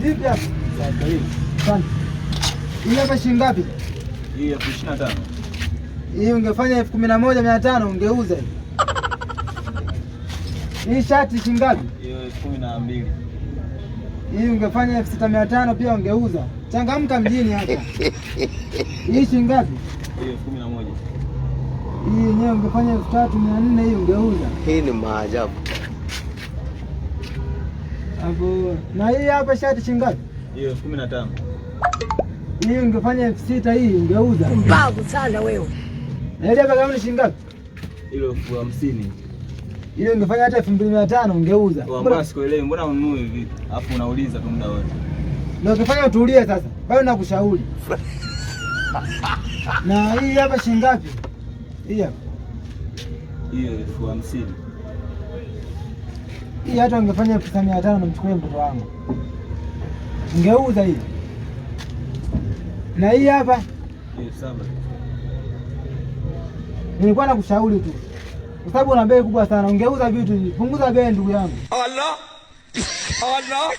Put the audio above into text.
Vipi hapa? Asante. Hii hapa shilingi ngapi? Hii 25,000. Hii ungefanya 11,500 ungeuza hii. Hii shati shilingi ngapi? Hiyo 12,000. Hii ungefanya 6,500 pia ungeuza. Changamka mjini hapa. Hii shilingi ngapi? Hiyo 11,000. Hii yenyewe ungefanya 3,400 hii ungeuza. Hii ni maajabu. Hapo. Na hii hapa shati shilingi ngapi? Hiyo 15,000. Hii ungefanya 6,000 hii ungeuza. Mbavu sana wewe. Na ile hapa gauni shilingi ngapi? Hilo 50,000. Ile ungefanya hata 2,500 ungeuza. Mbona sikuelewi? Mbona ununue hivi? Alafu unauliza tu muda wote. Ndio ukifanya utulie sasa. Bado nakushauri. Na hii hapa shilingi ngapi? Hii hapa. Hiyo 50,000. Hii hata ungefanya 9,500 namchukue mtoto wangu. Ungeuza hii. Na hii hapa Hiyo 7,000. nilikuwa nakushauri tu. Kwa sababu una bei kubwa sana. Ungeuza vitu hivi. Punguza bei ndugu yangu. Allah. Allah.